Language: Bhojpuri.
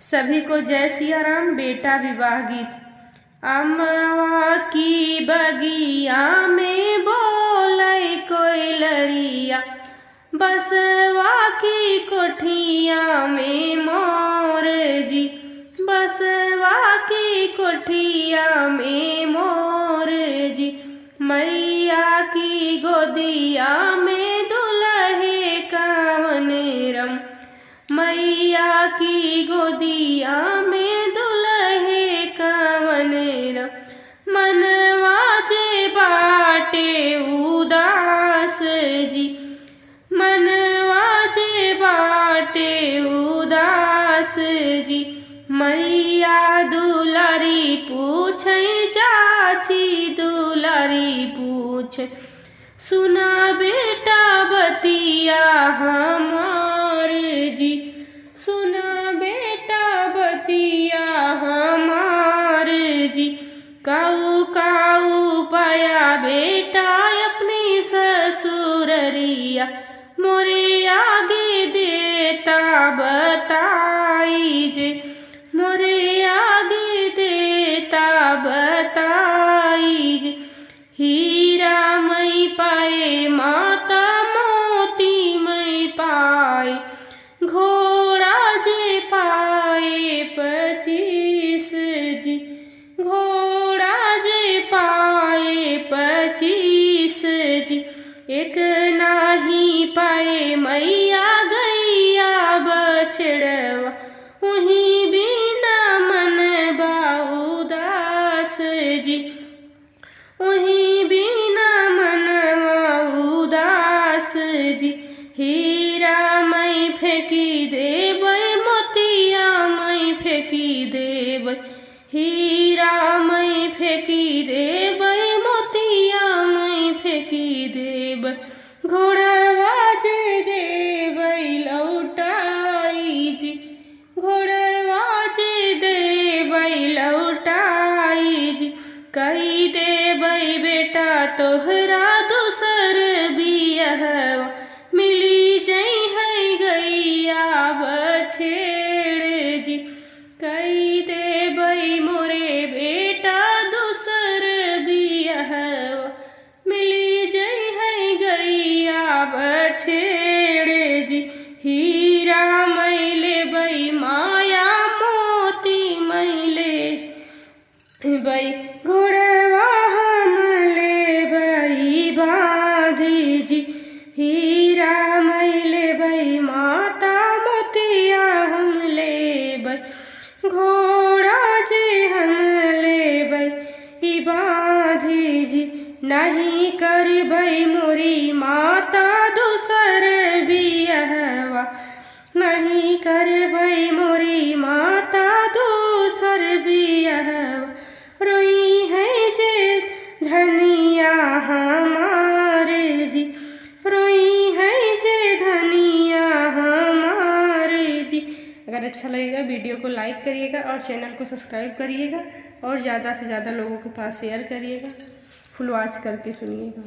सभी को जय सिया राम। बेटा विवाह गीत। अमवा की बगिया में बोले कोयलरिया, बसवा की कोठिया में मोर जी, बसवा की कोठिया में मोर जी। मैया की गोदिया में दुल्हे कवन रम, मैया की गोदिया में दुल्हे कवन रम। मनवा जे बाटे उदास जी, मनवा जे बाटे उदास जी। मैया दुलारी पूछे चाची दुलारी पूछे, सुना बेटा बतिया हमार जी, सुना बेटा बतिया हमार जी। काऊ काऊ पाया बेटा अपनी ससुररिया, मोरे आगे देता बताई जे, मोरे आगे देता बताई जे। हीरा मई पाए माता मोती मई पाए, घोड़ा जे पाए 25 जी, घोड़ा जे पाए 25 जी। एक नाही पाए मैया गैया बछड़वा, वहीं बिना मन उदास जी, वहीं बिना मनवा उदास जी। हीरा मई फेंकी देबै, मोतिया मई फेंकी देबै, हीरा मई फेंकी देबै, मोतिया मई फेंकी देबै। घोड़वा जे देबै लौटाई जी, घोड़वा जे देबै लौटाई जी। कही देबै बेटा तोहरा दूसर बियहवा, मिली जई है गैया बछेड़ जी। कही देबै मोरे बेटा दूसर बियहवा, मिली जई है गैया बछेड़ जी। हीरा मई लेबै माया मोती मई लेबै, घोड़वा हम लेबै बांधी जी। हीरा मई लेबै माता मोतिया हम लेबै, घोड़ा जे हम लेबै ई बांधी जी। नहीं करबै मोरी माता दूसर बियहवा, नहीं करबै मोरी माता दूसर बियहवा। रोई है जे धनिया हमार जी, रोई है जे धनिया हमार जी। अगर अच्छा लगेगा वीडियो को लाइक करिएगा और चैनल को सब्सक्राइब करिएगा और ज़्यादा से ज़्यादा लोगों के पास शेयर करिएगा। फुल वॉच करके सुनिएगा।